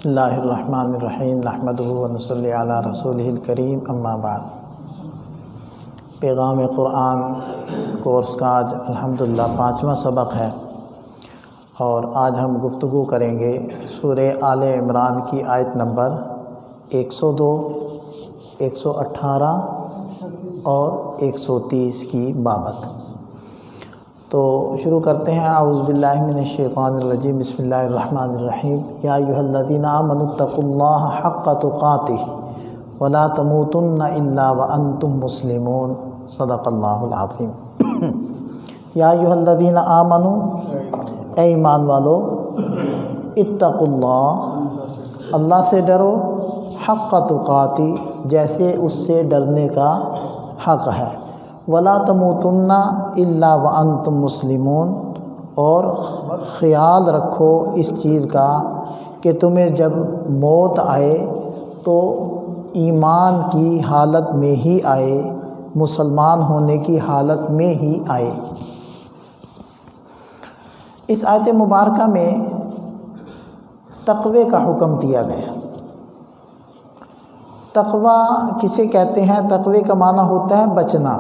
بسم اللہ الرحمن الرحیم نحمدہ ونصلی علی رسولہ الکریم اما بعد۔ پیغام قرآن کورس کا آج الحمدللہ 5واں سبق ہے، اور آج ہم گفتگو کریں گے سورہ آل عمران کی آیت نمبر 102، 118 اور 130 کی بابت۔ تو شروع کرتے ہیں۔ اعوذ باللہ من الشیطان الرجیم، بسم اللہ الرحمن الرحیم۔ یا ایھا الذین آمنوا اتقوا اللہ حق تقاتہ ولا تموتن الا وانتم مسلمون، صدق اللہ العظیم۔ یا ایھا الذین آمنوا، اے ایمان والو، اتقوا اللہ، اللہ سے ڈرو، حق تقاتی، جیسے اس سے ڈرنے کا حق ہے، ولا تموتن الا وانتم مسلمون، اور خیال رکھو اس چیز کا کہ تمہیں جب موت آئے تو ایمان کی حالت میں ہی آئے، مسلمان ہونے کی حالت میں ہی آئے۔ اس آیت مبارکہ میں تقوی کا حکم دیا گیا۔ تقوی کسے کہتے ہیں؟ تقوی کا معنی ہوتا ہے بچنا،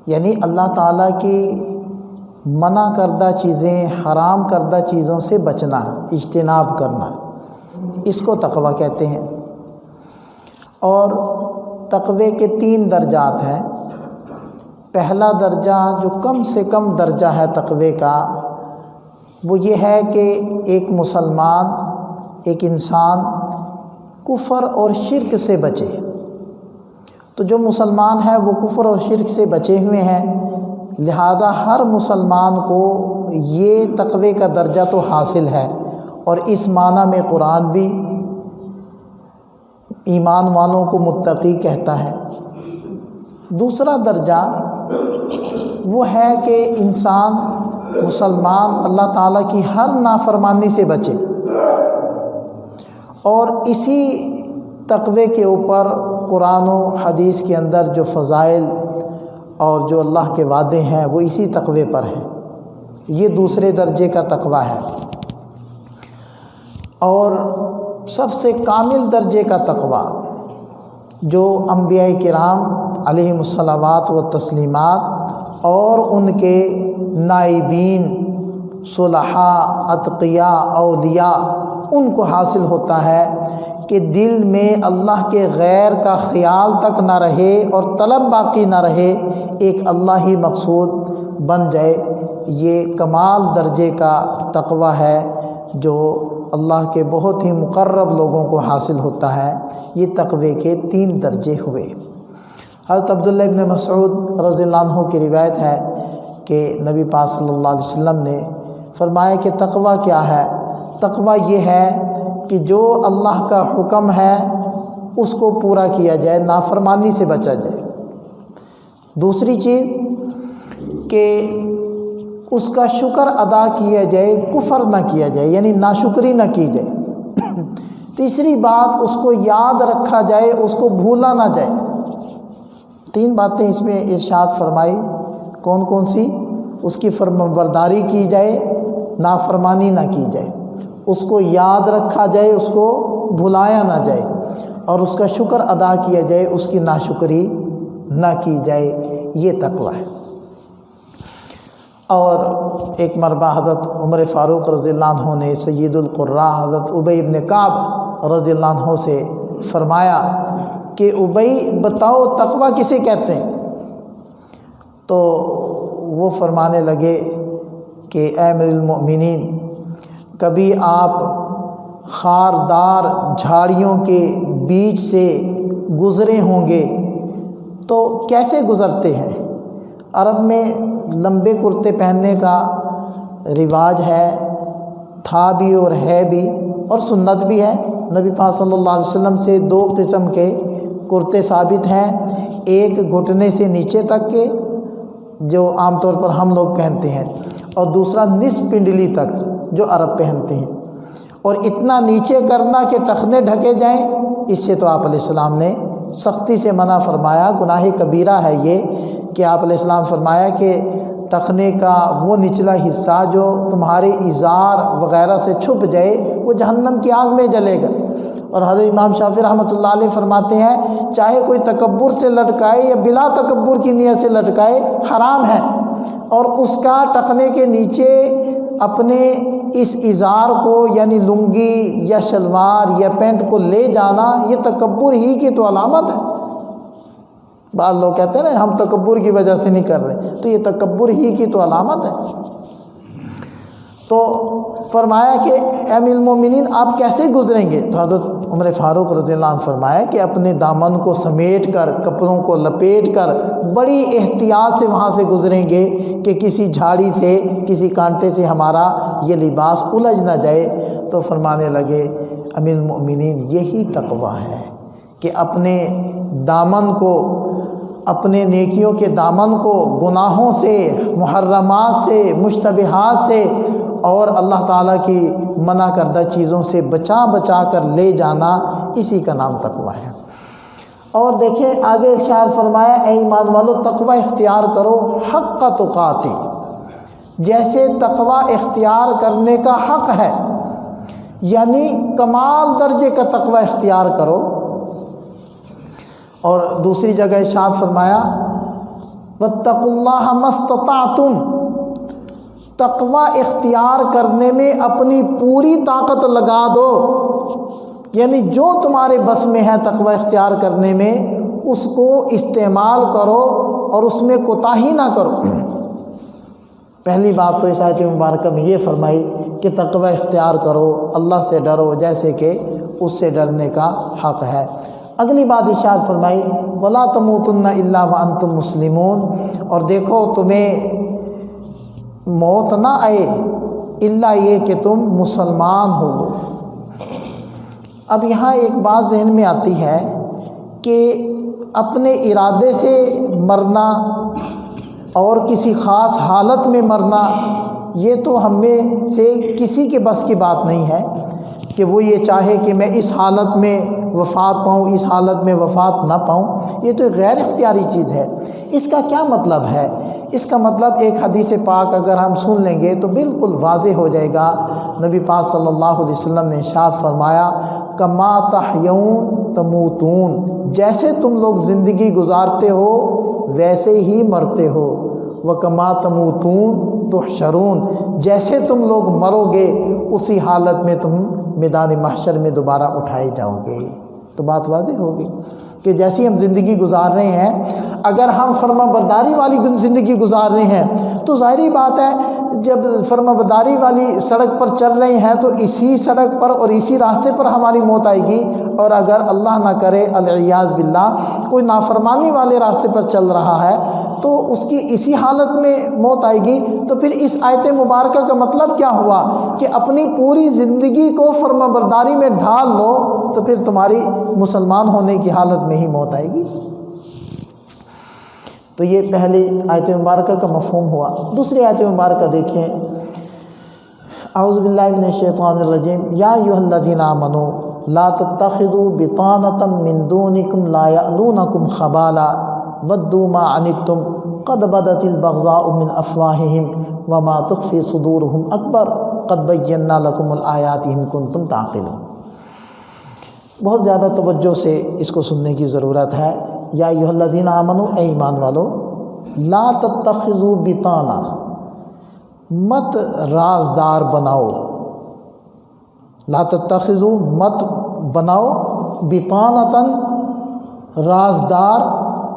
یعنی اللہ تعالیٰ کی منع کردہ چیزیں، حرام کردہ چیزوں سے بچنا، اجتناب کرنا، اس کو تقوی کہتے ہیں۔ اور تقوی کے 3 درجات ہیں۔ پہلا درجہ جو کم سے کم درجہ ہے تقوی کا، وہ یہ ہے کہ ایک مسلمان، ایک انسان کفر اور شرک سے بچے۔ تو جو مسلمان ہے وہ کفر اور شرک سے بچے ہوئے ہیں، لہذا ہر مسلمان کو یہ تقوی کا درجہ تو حاصل ہے، اور اس معنی میں قرآن بھی ایمان والوں کو متقی کہتا ہے۔ دوسرا درجہ وہ ہے کہ انسان مسلمان اللہ تعالیٰ کی ہر نافرمانی سے بچے، اور اسی تقوی کے اوپر قرآن و حدیث کے اندر جو فضائل اور جو اللہ کے وعدے ہیں وہ اسی تقوی پر ہیں۔ یہ دوسرے درجے کا تقوی ہے۔ اور سب سے کامل درجے کا تقوی جو انبیاء کرام علیہم الصلوات و تسلیمات اور ان کے نائبین، صلحاء، اتقیاء، اولیاء، ان کو حاصل ہوتا ہے کہ دل میں اللہ کے غیر کا خیال تک نہ رہے اور طلب باقی نہ رہے، ایک اللہ ہی مقصود بن جائے۔ یہ کمال درجے کا تقوی ہے جو اللہ کے بہت ہی مقرب لوگوں کو حاصل ہوتا ہے۔ یہ تقوی کے 3 درجے ہوئے۔ حضرت عبداللہ ابن مسعود رضی اللہ عنہ کی روایت ہے کہ نبی پاک صلی اللہ علیہ وسلم نے فرمایا کہ تقوی کیا ہے؟ تقوی یہ ہے کہ جو اللہ کا حکم ہے اس کو پورا کیا جائے، نافرمانی سے بچا جائے۔ دوسری چیز کہ اس کا شکر ادا کیا جائے، کفر نہ کیا جائے، یعنی ناشکری نہ کی جائے۔ تیسری بات، اس کو یاد رکھا جائے، اس کو بھولا نہ جائے۔ 3 باتیں اس میں ارشاد فرمائی۔ کون کون سی؟ اس کی فرمانبرداری کی جائے، نافرمانی نہ کی جائے، اس کو یاد رکھا جائے، اس کو بھلایا نہ جائے، اور اس کا شکر ادا کیا جائے، اس کی ناشکری نہ کی جائے۔ یہ تقوی ہے۔ اور ایک مرتبہ حضرت عمر فاروق رضی اللہ عنہ نے سید القراء حضرت ابی ابن کعب رضی اللہ عنہ سے فرمایا کہ ابی بتاؤ تقوی کسے کہتے ہیں؟ تو وہ فرمانے لگے کہ اے امیر المؤمنین، کبھی آپ خاردار جھاڑیوں کے بیچ سے گزرے ہوں گے تو کیسے گزرتے ہیں؟ عرب میں لمبے کرتے پہننے کا رواج ہے، تھا بھی اور ہے بھی، اور سنت بھی ہے۔ نبی پاک صلی اللہ علیہ وسلم سے 2 قسم کے کرتے ثابت ہیں، ایک گھٹنے سے نیچے تک کے جو عام طور پر ہم لوگ پہنتے ہیں، اور دوسرا نصف پنڈلی تک جو عرب پہنتے ہیں۔ اور اتنا نیچے کرنا کہ ٹخنے ڈھکے جائیں، اس سے تو آپ علیہ السلام نے سختی سے منع فرمایا، گناہ کبیرہ ہے یہ، کہ آپ علیہ السلام فرمایا کہ ٹخنے کا وہ نچلا حصہ جو تمہارے ازار وغیرہ سے چھپ جائے وہ جہنم کی آگ میں جلے گا۔ اور حضرت امام شافعی رحمۃ اللہ علیہ فرماتے ہیں چاہے کوئی تکبر سے لٹکائے یا بلا تکبر کی نیت سے لٹکائے حرام ہے، اور اس کا ٹخنے کے نیچے اپنے اس ازار کو یعنی لنگی یا شلوار یا پینٹ کو لے جانا یہ تکبر ہی کی تو علامت ہے۔ بعض لوگ کہتے ہیں نا ہم تکبر کی وجہ سے نہیں کر رہے، تو یہ تکبر ہی کی تو علامت ہے۔ تو فرمایا کہ اے امیر المومنین آپ کیسے گزریں گے؟ تو حضرت عمر فاروق رضی اللہ عنہ فرمایا کہ اپنے دامن کو سمیٹ کر، کپڑوں کو لپیٹ کر بڑی احتیاط سے وہاں سے گزریں گے کہ کسی جھاڑی سے، کسی کانٹے سے ہمارا یہ لباس الجھ نہ جائے۔ تو فرمانے لگے امیر المؤمنین یہی تقویٰ ہے کہ اپنے دامن کو، اپنے نیکیوں کے دامن کو گناہوں سے، محرمات سے، مشتبہات سے اور اللہ تعالیٰ کی منع کردہ چیزوں سے بچا بچا کر لے جانا، اسی کا نام تقویٰ ہے۔ اور دیکھیں آگے ارشاد فرمایا اے ایمان والو تقویٰ اختیار کرو حق تقاتی، جیسے تقویٰ اختیار کرنے کا حق ہے، یعنی کمال درجے کا تقویٰ اختیار کرو۔ اور دوسری جگہ ارشاد فرمایا واتقوا اللہ ما استطعتم، تقویٰ اختیار کرنے میں اپنی پوری طاقت لگا دو، یعنی جو تمہارے بس میں ہے تقویٰ اختیار کرنے میں اس کو استعمال کرو اور اس میں کوتاہی نہ کرو۔ پہلی بات تو اس آیت مبارکہ میں یہ فرمائی کہ تقویٰ اختیار کرو، اللہ سے ڈرو جیسے کہ اس سے ڈرنے کا حق ہے۔ اگلی بات ارشاد فرمائی وَلَا تَمُوتُنَّ إِلَّا وَأَنْتُمْ مُسْلِمُونَ، اور دیکھو تمہیں موت نہ آئے الا یہ کہ تم مسلمان ہو۔ اب یہاں ایک بات ذہن میں آتی ہے کہ اپنے ارادے سے مرنا اور کسی خاص حالت میں مرنا یہ تو ہم میں سے کسی کے بس کی بات نہیں ہے کہ وہ یہ چاہے کہ میں اس حالت میں وفات پاؤں، اس حالت میں وفات نہ پاؤں، یہ تو غیر اختیاری چیز ہے۔ اس کا کیا مطلب ہے؟ اس کا مطلب ایک حدیث پاک اگر ہم سن لیں گے تو بالکل واضح ہو جائے گا۔ نبی پاک صلی اللہ علیہ وسلم نے ارشاد فرمایا کما تحیون تموتون، جیسے تم لوگ زندگی گزارتے ہو ویسے ہی مرتے ہو، وکما تموتون تحشرون، جیسے تم لوگ مرو گے اسی حالت میں تم میدان محشر میں دوبارہ اٹھائے جاؤ گے۔ تو بات واضح ہوگی کہ جیسی ہم زندگی گزار رہے ہیں، اگر ہم فرما برداری والی زندگی گزار رہے ہیں تو ظاہری بات ہے جب فرما برداری والی سڑک پر چل رہے ہیں تو اسی سڑک پر اور اسی راستے پر ہماری موت آئے گی، اور اگر اللہ نہ کرے العیاذ باللہ کوئی نافرمانی والے راستے پر چل رہا ہے تو اس کی اسی حالت میں موت آئے گی۔ تو پھر اس آیت مبارکہ کا مطلب کیا ہوا کہ اپنی پوری زندگی کو فرما برداری میں ڈھال لو تو پھر تمہاری مسلمان ہونے کی حالت میں ہی موت آئے گی۔ تو یہ پہلی آیت مبارکہ کا مفہوم ہوا۔ دوسری آیت مبارکہ دیکھیں، اعوذ باللہ من الشیطان الرجیم یا ایھا الذین آمنوا لا تتخذوا بطانۃ من دونکم لا یألونکم خبالا ودوا ما عنتم قد بدت البغضاء من افواہہم وما تخفی صدورہم اکبر قد بینا لکم الآیات ان کنتم تعقلون۔ بہت زیادہ توجہ سے اس کو سننے کی ضرورت ہے۔ یا ایھا الذین آمنوا، اے ایمان والو، لا تتخذوا بطانہ، مت رازدار بناؤ، لا تتخذوا مت بناؤ، بطانۃ رازدار،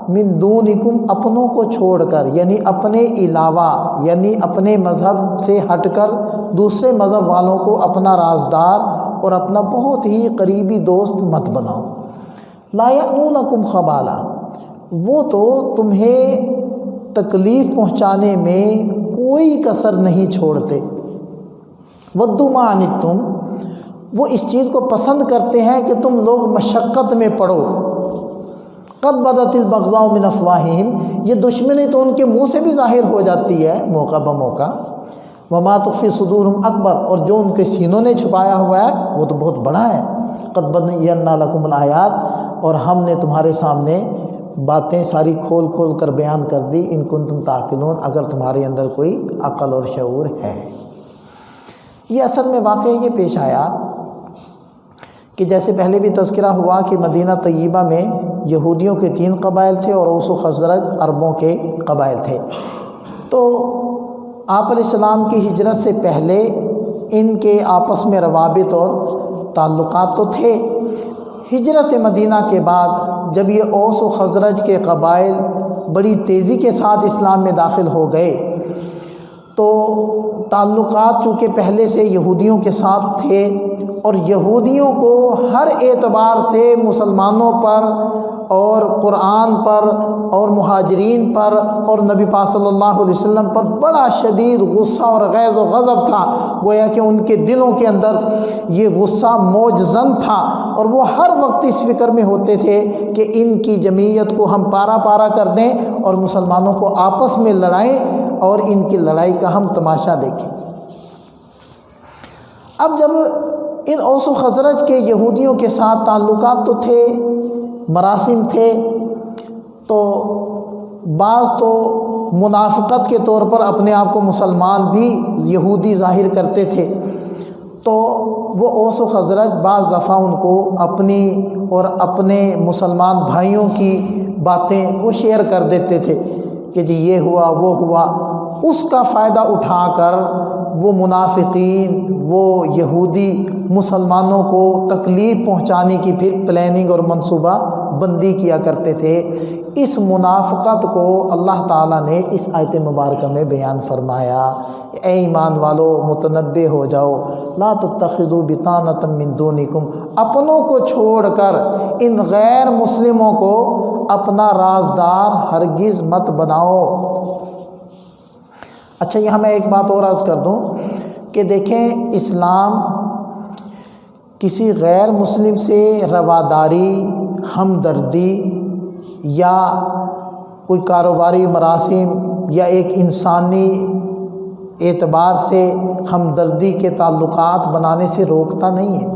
من دونکم اپنوں کو چھوڑ کر، یعنی اپنے علاوہ، یعنی اپنے مذہب سے ہٹ کر دوسرے مذہب والوں کو اپنا رازدار اور اپنا بہت ہی قریبی دوست مت بناؤ۔ لا یألونکم خبالا، وہ تو تمہیں تکلیف پہنچانے میں کوئی کسر نہیں چھوڑتے۔ ودوا ما عنتم، وہ اس چیز کو پسند کرتے ہیں کہ تم لوگ مشقت میں پڑو۔ قد بدت البغضاء من افواہہم، یہ دشمنی تو ان کے منہ سے بھی ظاہر ہو جاتی ہے موقع بموقع۔ وما تخفی صدورہم اکبر، اور جو ان کے سینوں نے چھپایا ہوا ہے وہ تو بہت بڑا ہے۔ قد بینا لکم الآیات، اور ہم نے تمہارے سامنے باتیں ساری کھول کھول کر بیان کر دی، ان کنتم تعقلون، اگر تمہارے اندر کوئی عقل اور شعور ہے۔ یہ اصل میں واقعہ یہ پیش آیا کہ جیسے پہلے بھی تذکرہ ہوا کہ مدینہ طیبہ میں یہودیوں کے 3 قبائل تھے اور اوس و خزرج عربوں کے قبائل تھے۔ تو آپ علیہ السلام کی ہجرت سے پہلے ان کے آپس میں روابط اور تعلقات تو تھے۔ ہجرت مدینہ کے بعد جب یہ اوس و خزرج کے قبائل بڑی تیزی کے ساتھ اسلام میں داخل ہو گئے تو تعلقات چونکہ پہلے سے یہودیوں کے ساتھ تھے اور یہودیوں کو ہر اعتبار سے مسلمانوں پر اور قرآن پر اور مہاجرین پر اور نبی پاک صلی اللہ علیہ وسلم پر بڑا شدید غصہ اور غیظ و غضب تھا، گویا کہ ان کے دلوں کے اندر یہ غصہ موج زن تھا، اور وہ ہر وقت اس فکر میں ہوتے تھے کہ ان کی جمعیت کو ہم پارا پارا کر دیں اور مسلمانوں کو آپس میں لڑائیں اور ان کی لڑائی کا ہم تماشا دیکھیں۔ اب جب ان اوس و خزرج کے یہودیوں کے ساتھ تعلقات تو تھے، مراسم تھے، تو بعض تو منافقت کے طور پر اپنے آپ کو مسلمان بھی یہودی ظاہر کرتے تھے، تو وہ اوس و خزرج بعض دفعہ ان کو اپنی اور اپنے مسلمان بھائیوں کی باتیں وہ شیئر کر دیتے تھے کہ جی یہ ہوا وہ ہوا۔ اس کا فائدہ اٹھا کر وہ منافقین، وہ یہودی مسلمانوں کو تکلیف پہنچانے کی پھر پلاننگ اور منصوبہ بندی کیا کرتے تھے۔ اس منافقت کو اللہ تعالیٰ نے اس آیت مبارکہ میں بیان فرمایا، اے ایمان والو متنبہ ہو جاؤ، لا تتخذوا بطانۃ من دونکم، اپنوں کو چھوڑ کر ان غیر مسلموں کو اپنا رازدار ہرگز مت بناؤ۔ اچھا یہاں میں ایک بات اور عرض کر دوں کہ دیکھیں، اسلام کسی غیر مسلم سے رواداری، ہمدردی یا کوئی کاروباری مراسم یا ایک انسانی اعتبار سے ہمدردی کے تعلقات بنانے سے روکتا نہیں ہے۔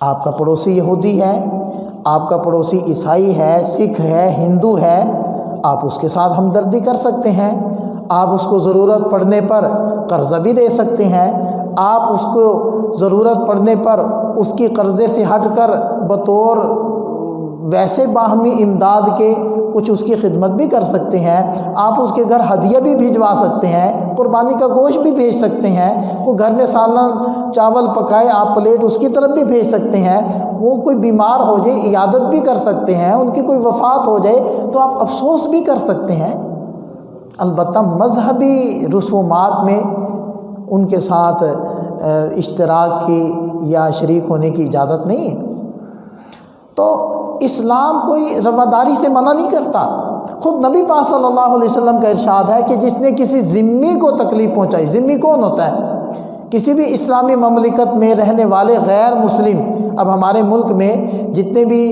آپ کا پڑوسی یہودی ہے، آپ کا پڑوسی عیسائی ہے، سکھ ہے، ہندو ہے، آپ اس کے ساتھ ہمدردی کر سکتے ہیں، آپ اس کو ضرورت پڑنے پر قرضہ بھی دے سکتے ہیں، آپ اس کو ضرورت پڑنے پر اس کی قرضے سے ہٹ کر بطور ویسے باہمی امداد کے کچھ اس کی خدمت بھی کر سکتے ہیں، آپ اس کے گھر ہدیہ بھی بھجوا سکتے ہیں، قربانی کا گوشت بھی بھیج سکتے ہیں، وہ گھر میں سالن چاول پکائے آپ پلیٹ اس کی طرف بھی بھیج سکتے ہیں، وہ کوئی بیمار ہو جائے عیادت بھی کر سکتے ہیں، ان کی کوئی وفات ہو جائے تو آپ افسوس بھی کر سکتے ہیں۔ البتہ مذہبی رسومات میں ان کے ساتھ اشتراک کی یا شریک ہونے کی اجازت نہیں ہے۔ تو اسلام کوئی رواداری سے منع نہیں کرتا۔ خود نبی پاک صلی اللہ علیہ وسلم کا ارشاد ہے کہ جس نے کسی ذمی کو تکلیف پہنچائی، ذمی کون ہوتا ہے؟ کسی بھی اسلامی مملکت میں رہنے والے غیر مسلم، اب ہمارے ملک میں جتنے بھی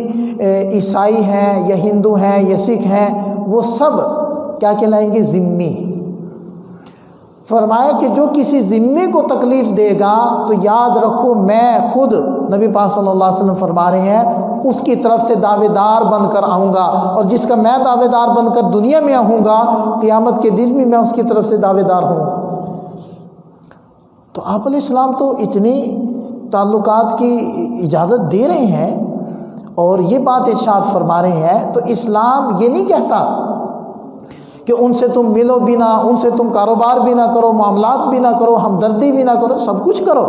عیسائی ہیں یا ہندو ہیں یا سکھ ہیں وہ سب کیا کہلائیں گے؟ ذمی۔ فرمایا کہ جو کسی ذمی کو تکلیف دے گا تو یاد رکھو میں خود، نبی پاک صلی اللہ علیہ وسلم فرما رہے ہیں، اس کی طرف سے دعوے دار بن کر آؤں گا، اور جس کا میں دعوے دار بن کر دنیا میں آؤں گا قیامت کے دن بھی میں اس کی طرف سے دعوے دار ہوں گا۔ تو آپ علیہ السلام تو اتنی تعلقات کی اجازت دے رہے ہیں اور یہ بات ارشاد فرما رہے ہیں، تو اسلام یہ نہیں کہتا کہ ان سے تم ملو بھی نہ، ان سے تم کاروبار بھی نہ کرو، معاملات بھی نہ کرو، ہمدردی بھی نہ کرو، سب کچھ کرو،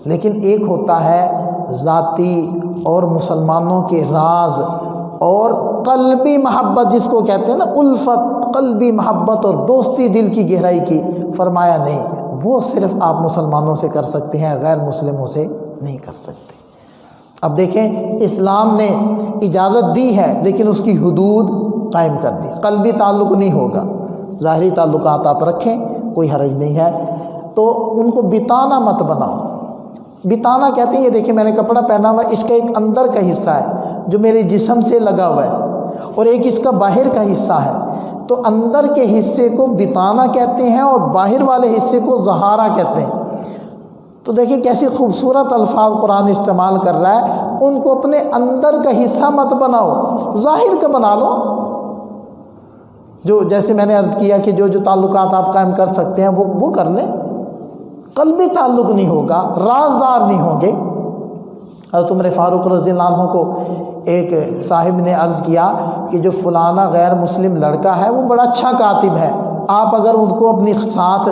لیکن ایک ہوتا ہے ذاتی اور مسلمانوں کے راز اور قلبی محبت، جس کو کہتے ہیں نا الفت، قلبی محبت اور دوستی دل کی گہرائی کی۔ فرمایا نہیں، وہ صرف آپ مسلمانوں سے کر سکتے ہیں، غیر مسلموں سے نہیں کر سکتے۔ اب دیکھیں، اسلام نے اجازت دی ہے لیکن اس کی حدود قائم کر دی۔ قلبی تعلق نہیں ہوگا، ظاہری تعلقات آپ رکھیں، کوئی حرج نہیں ہے، تو ان کو بتانا مت بناؤ۔ بتانا کہتے ہیں، یہ دیکھیں میں نے کپڑا پہنا ہوا ہے، اس کا ایک اندر کا حصہ ہے جو میرے جسم سے لگا ہوا ہے اور ایک اس کا باہر کا حصہ ہے، تو اندر کے حصے کو بتانا کہتے ہیں اور باہر والے حصے کو زہارہ کہتے ہیں۔ تو دیکھیں کیسی خوبصورت الفاظ قرآن استعمال کر رہا ہے. ان کو اپنے اندر کا حصہ مت بناؤ، ظاہر کا بنا لو. جو جیسے میں نے عرض کیا کہ جو تعلقات آپ قائم کر سکتے ہیں وہ کر لیں. قلبی تعلق نہیں ہوگا، رازدار نہیں ہوں گے. حضرت عمر فاروق رضی اللہ عنہ کو ایک صاحب نے عرض کیا کہ جو فلانا غیر مسلم لڑکا ہے وہ بڑا اچھا کاتب ہے، آپ اگر ان کو اپنی ساتھ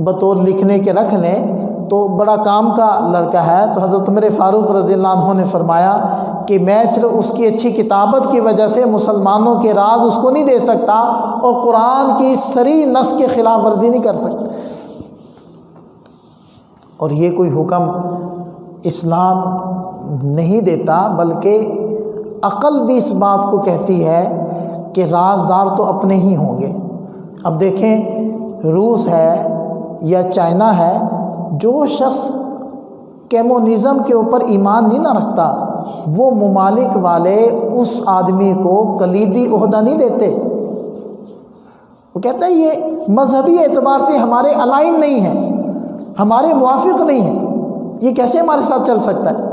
بطور لکھنے کے رکھ لیں تو بڑا کام کا لڑکا ہے. تو حضرت عمر فاروق رضی اللہ عنہ نے فرمایا کہ میں صرف اس کی اچھی کتابت کی وجہ سے مسلمانوں کے راز اس کو نہیں دے سکتا اور قرآن کی صریح نص کے خلاف ورزی نہیں کر سکتا. اور یہ کوئی حکم اسلام نہیں دیتا، بلکہ عقل بھی اس بات کو کہتی ہے کہ رازدار تو اپنے ہی ہوں گے. اب دیکھیں روس ہے یا چائنا ہے، جو شخص کمیونزم کے اوپر ایمان نہیں نہ رکھتا، وہ ممالک والے اس آدمی کو کلیدی عہدہ نہیں دیتے. وہ کہتا ہے یہ مذہبی اعتبار سے ہمارے الائن نہیں ہے، ہمارے موافق نہیں ہے، یہ کیسے ہمارے ساتھ چل سکتا ہے.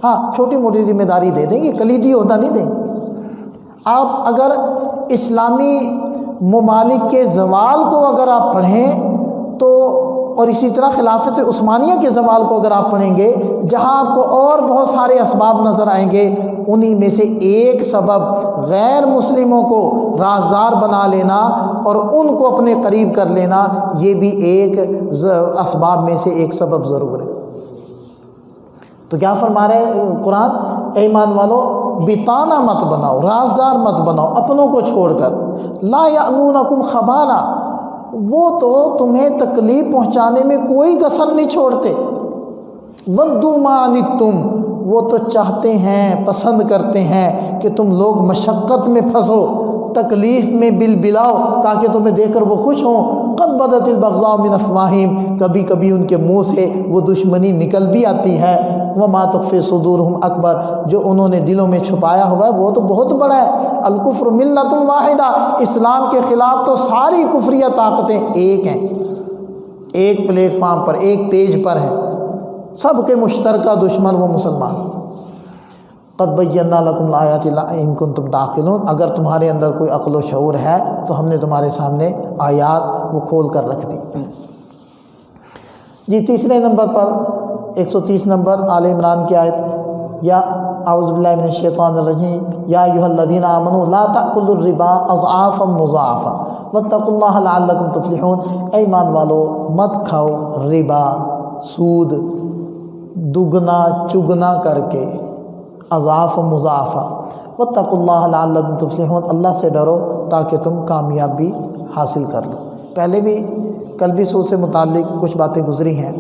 ہاں چھوٹی موٹی ذمہ داری دے دیں گے، کلیدی عہدہ نہیں دیں. آپ اگر اسلامی ممالک کے زوال کو اگر آپ پڑھیں تو، اور اسی طرح خلافت عثمانیہ کے زوال کو اگر آپ پڑھیں گے، جہاں آپ کو اور بہت سارے اسباب نظر آئیں گے، انہی میں سے ایک سبب غیر مسلموں کو رازدار بنا لینا اور ان کو اپنے قریب کر لینا، یہ بھی ایک اسباب میں سے ایک سبب ضرور ہے. تو کیا فرما رہے ہیں قرآن؟ اے ایمان والو بتانا مت بناؤ، رازدار مت بناؤ اپنوں کو چھوڑ کر. لا یألونکم خبالا، وہ تو تمہیں تکلیف پہنچانے میں کوئی کسر نہیں چھوڑتے. ودوا ما عنتم، وہ تو چاہتے ہیں، پسند کرتے ہیں کہ تم لوگ مشقت میں پھنسو، تکلیف میں بلبلاؤ تاکہ تمہیں دیکھ کر وہ خوش ہوں. قد بدت البغضاء من افواہہم، کبھی کبھی ان کے منہ سے وہ دشمنی نکل بھی آتی ہے. وما تخفی صدورہم اکبر، جو انہوں نے دلوں میں چھپایا ہوا ہے وہ تو بہت بڑا ہے. الکفر ملت واحدہ، اسلام کے خلاف تو ساری کفریہ طاقتیں ایک ہیں، ایک پلیٹ فارم پر، ایک پیج پر ہیں، سب کے مشترکہ دشمن وہ مسلمان. قد بینا لکم الآیات ان کنتم تعقلون، اگر تمہارے اندر کوئی عقل و شعور ہے تو ہم نے تمہارے سامنے آیات وہ کھول کر رکھ دی. جی تیسرے نمبر پر 130 نمبر آل عمران کی آیت، یا اعوذ باللہ من الشیطان الرجیم یا ایھا الذین آمنوا لا تأکلوا الربا اضعافا مضاعفا واتقوا اللہ لعلکم تفلحون. اے ایمان والو مت کھاؤ ربا، سود دگنا چگنا کر کے، اضعاف مضاعفہ. واتقوا اللہ لعلکم تفلحون، اللہ سے ڈرو تاکہ تم کامیابی حاصل کر لو. پہلے بھی قلبی سود سے متعلق کچھ باتیں گزری ہیں.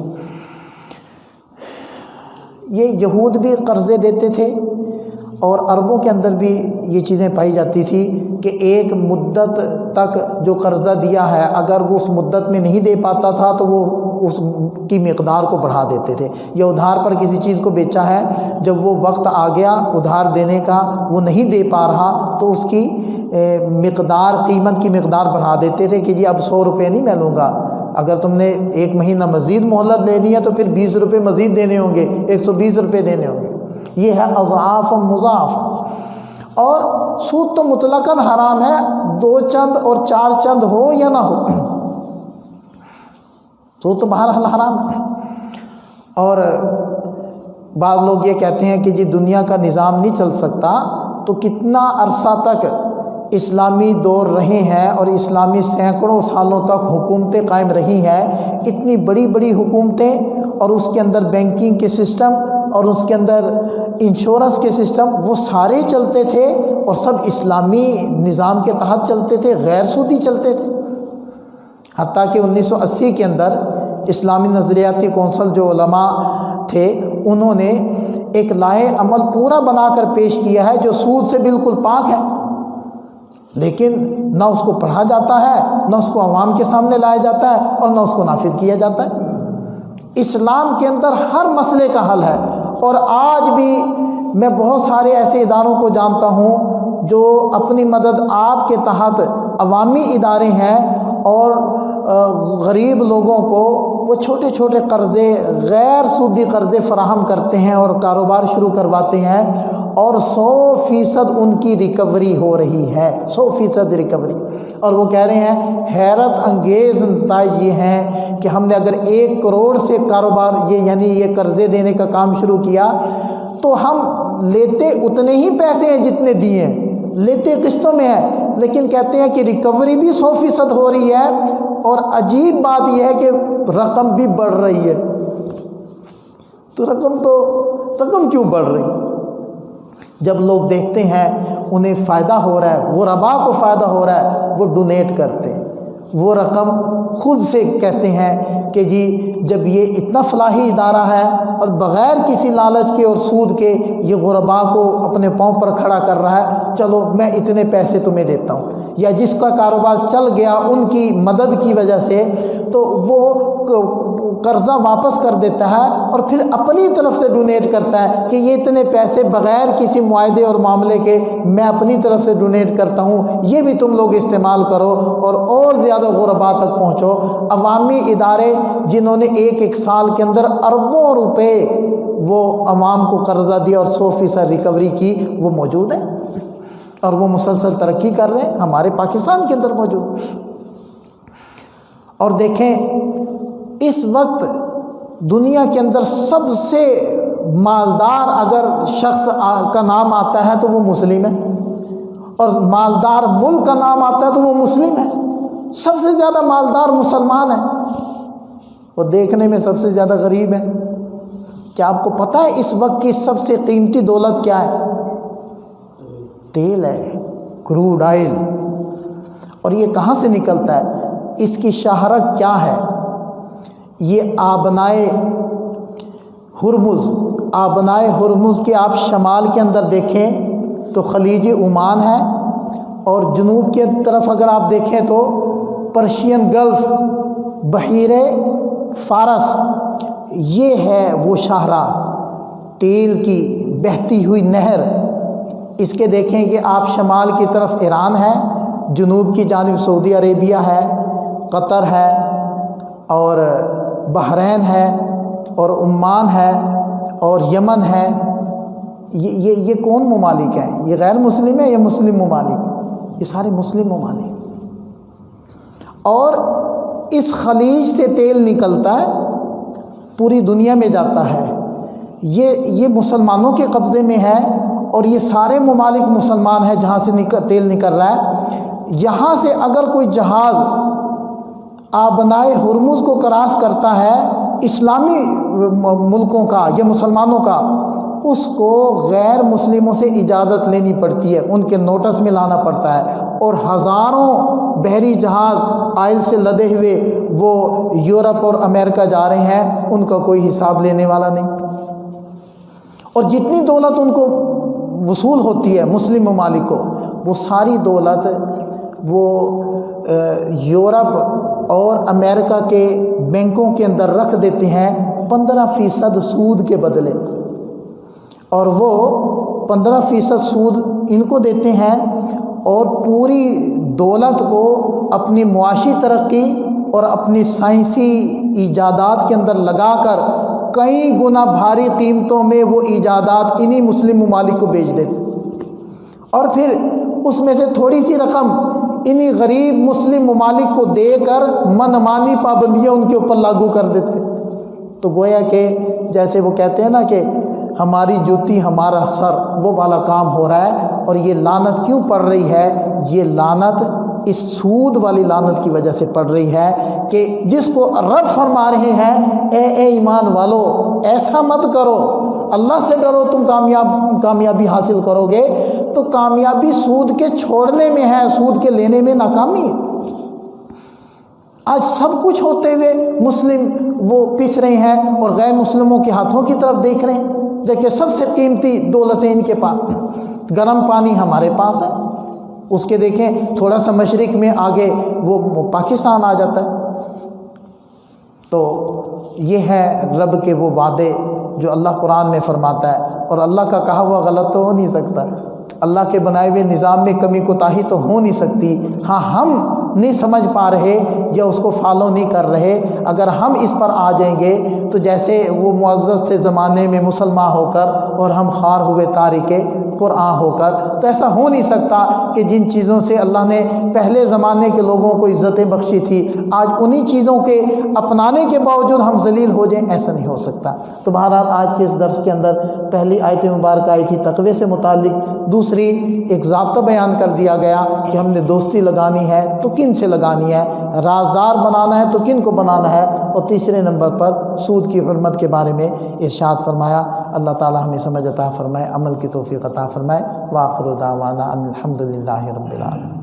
یہ یہود بھی قرضے دیتے تھے اور عربوں کے اندر بھی یہ چیزیں پائی جاتی تھی کہ ایک مدت تک جو قرضہ دیا ہے اگر وہ اس مدت میں نہیں دے پاتا تھا تو وہ اس کی مقدار کو بڑھا دیتے تھے. یا ادھار پر کسی چیز کو بیچا ہے، جب وہ وقت آ گیا ادھار دینے کا وہ نہیں دے پا رہا تو اس کی مقدار، قیمت کی مقدار بڑھا دیتے تھے کہ جی اب 100 روپے نہیں میں لوں گا، اگر تم نے 1 مہینہ مزید مہلت لینی ہے تو پھر 20 روپے مزید دینے ہوں گے، 120 روپے دینے ہوں گے. یہ ہے اضعاف مضاعفہ. اور سود تو مطلقاً حرام ہے، 2 چند اور 4 چند ہو یا نہ ہو، سود تو بہرحال حرام ہے. اور بعض لوگ یہ کہتے ہیں کہ جی دنیا کا نظام نہیں چل سکتا، تو کتنا عرصہ تک اسلامی دور رہے ہیں اور اسلامی سینکڑوں سالوں تک حکومتیں قائم رہی ہیں، اتنی بڑی بڑی حکومتیں، اور اس کے اندر بینکنگ کے سسٹم اور اس کے اندر انشورنس کے سسٹم وہ سارے چلتے تھے اور سب اسلامی نظام کے تحت چلتے تھے، غیر سودی چلتے تھے. حتیٰ کہ 1980 کے اندر اسلامی نظریاتی کونسل جو علماء تھے انہوں نے ایک لائحہ عمل پورا بنا کر پیش کیا ہے جو سود سے بالکل پاک ہے، لیکن نہ اس کو پڑھا جاتا ہے، نہ اس کو عوام کے سامنے لایا جاتا ہے اور نہ اس کو نافذ کیا جاتا ہے. اسلام کے اندر ہر مسئلے کا حل ہے. اور آج بھی میں بہت سارے ایسے اداروں کو جانتا ہوں جو اپنی مدد آپ کے تحت عوامی ادارے ہیں اور غریب لوگوں کو وہ چھوٹے چھوٹے قرضے، غیر سودی قرضے فراہم کرتے ہیں اور کاروبار شروع کرواتے ہیں، اور 100% ان کی ریکوری ہو رہی ہے، 100% ریکوری۔ اور وہ کہہ رہے ہیں حیرت انگیز نتائج یہ ہیں کہ ہم نے اگر 1 کروڑ سے کاروبار یعنی یہ قرضے دینے کا کام شروع کیا تو ہم لیتے اتنے ہی پیسے ہیں جتنے دیے ہیں، لیتے قسطوں میں ہیں، لیکن کہتے ہیں کہ ریکوری بھی 100% ہو رہی ہے، اور عجیب بات یہ ہے کہ رقم بھی بڑھ رہی ہے۔ تو رقم کیوں بڑھ رہی؟ جب لوگ دیکھتے ہیں انہیں فائدہ ہو رہا ہے، غرباء کو فائدہ ہو رہا ہے، وہ ڈونیٹ کرتے ہیں، وہ رقم خود سے کہتے ہیں کہ جی جب یہ اتنا فلاحی ادارہ ہے اور بغیر کسی لالچ کے اور سود کے یہ غرباء کو اپنے پاؤں پر کھڑا کر رہا ہے، چلو میں اتنے پیسے تمہیں دیتا ہوں۔ یا جس کا کاروبار چل گیا ان کی مدد کی وجہ سے تو وہ قرضہ واپس کر دیتا ہے اور پھر اپنی طرف سے ڈونیٹ کرتا ہے کہ یہ اتنے پیسے بغیر کسی معاہدے اور معاملے کے میں اپنی طرف سے ڈونیٹ کرتا ہوں، یہ بھی تم لوگ استعمال کرو اور زیادہ غرباء تک پہنچو۔ عوامی ادارے جنہوں نے ایک سال کے اندر اربوں روپے وہ عوام کو قرضہ دیا اور 100% ریکوری کی، وہ موجود ہیں اور وہ مسلسل ترقی کر رہے ہیں، ہمارے پاکستان کے اندر موجود۔ اور دیکھیں اس وقت دنیا کے اندر سب سے مالدار اگر شخص کا نام آتا ہے تو وہ مسلم ہے، اور مالدار ملک کا نام آتا ہے تو وہ مسلم ہے۔ سب سے زیادہ مالدار مسلمان ہیں، وہ دیکھنے میں سب سے زیادہ غریب ہیں۔ کیا آپ کو پتہ ہے اس وقت کی سب سے قیمتی دولت کیا ہے؟ تیل ہے، کروڈ آئل۔ اور یہ کہاں سے نکلتا ہے؟ اس کی شاہرگ کیا ہے؟ یہ آبنائے ہرمز کے آپ شمال کے اندر دیکھیں تو خلیج عمان ہے، اور جنوب کے طرف اگر آپ دیکھیں تو پرشین گلف، بحیرہ فارس، یہ ہے وہ شاہراہ، تیل کی بہتی ہوئی نہر۔ اس کے دیکھیں کہ آپ شمال کی طرف ایران ہے، جنوب کی جانب سعودی عربیہ ہے، قطر ہے، اور بحرین ہے، اور عمان ہے، اور یمن ہے۔ یہ کون ممالک ہیں؟ یہ غیر مسلم ہے یا مسلم ممالک؟ یہ سارے مسلم ممالک۔ اور اس خلیج سے تیل نکلتا ہے، پوری دنیا میں جاتا ہے، یہ مسلمانوں کے قبضے میں ہے، اور یہ سارے ممالک مسلمان ہیں جہاں سے تیل نکل رہا ہے۔ یہاں سے اگر کوئی جہاز آبنائے ہرمز کو کراس کرتا ہے اسلامی ملکوں کا یا مسلمانوں کا، اس کو غیر مسلموں سے اجازت لینی پڑتی ہے، ان کے نوٹس میں لانا پڑتا ہے، اور ہزاروں بحری جہاز آئل سے لدے ہوئے وہ یورپ اور امریکہ جا رہے ہیں، ان کا کوئی حساب لینے والا نہیں۔ اور جتنی دولت ان کو وصول ہوتی ہے مسلم ممالک کو، وہ ساری دولت وہ یورپ اور امریکہ کے بینکوں کے اندر رکھ دیتے ہیں 15% سود کے بدلے، اور وہ 15% سود ان کو دیتے ہیں، اور پوری دولت کو اپنی معاشی ترقی اور اپنی سائنسی ایجادات کے اندر لگا کر کئی گنا بھاری قیمتوں میں وہ ایجادات انہی مسلم ممالک کو بیچ دیتے، اور پھر اس میں سے تھوڑی سی رقم انہی غریب مسلم ممالک کو دے کر منمانی پابندیاں ان کے اوپر لاگو کر دیتے۔ تو گویا کہ جیسے وہ کہتے ہیں نا کہ ہماری جوتی ہمارا سر، وہ والا کام ہو رہا ہے۔ اور یہ لعنت کیوں پڑ رہی ہے؟ یہ لعنت اس سود والی لعنت کی وجہ سے پڑ رہی ہے کہ جس کو رب فرما رہے ہیں اے ایمان والو ایسا مت کرو، اللہ سے ڈرو، تم کامیابی حاصل کرو گے۔ تو کامیابی سود کے چھوڑنے میں ہے، سود کے لینے میں ناکامی ہے۔ آج سب کچھ ہوتے ہوئے مسلم وہ پس رہے ہیں اور غیر مسلموں کے ہاتھوں کی طرف دیکھ رہے ہیں۔ دیکھیں سب سے قیمتی دولتیں ان کے پاس، گرم پانی ہمارے پاس ہے، اس کے دیکھیں تھوڑا سا مشرق میں آگے وہ پاکستان آ جاتا ہے۔ تو یہ ہے رب کے وہ وعدے جو اللہ قرآن میں فرماتا ہے، اور اللہ کا کہا ہوا غلط تو ہو نہیں سکتا۔ اللہ کے بنائے ہوئے نظام میں کمی کوتاہی تو ہو نہیں سکتی، ہاں ہم نہیں سمجھ پا رہے یا اس کو فالو نہیں کر رہے۔ اگر ہم اس پر آ جائیں گے تو جیسے وہ معزز تھے زمانے میں مسلمان ہو کر اور ہم خوار ہوئے تارک قرآن ہو کر، تو ایسا ہو نہیں سکتا کہ جن چیزوں سے اللہ نے پہلے زمانے کے لوگوں کو عزتیں بخشی تھی آج انہی چیزوں کے اپنانے کے باوجود ہم ذلیل ہو جائیں، ایسا نہیں ہو سکتا۔ تو بہرحال آج کے اس درس کے اندر پہلی آیت مبارکہ آئی تھی تقوی سے متعلق، دوسری ایک ضابطہ بیان کر دیا گیا کہ ہم نے دوستی لگانی ہے تو کن سے لگانی ہے، رازدار بنانا ہے تو کن کو بنانا ہے، اور تیسرے نمبر پر سود کی حرمت کے بارے میں ارشاد فرمایا۔ اللہ تعالی ہمیں سمجھ عطا فرمائے، عمل کی توفیق عطا فرمائے۔ وآخر دعوانا ان الحمد للہ رب العالمین۔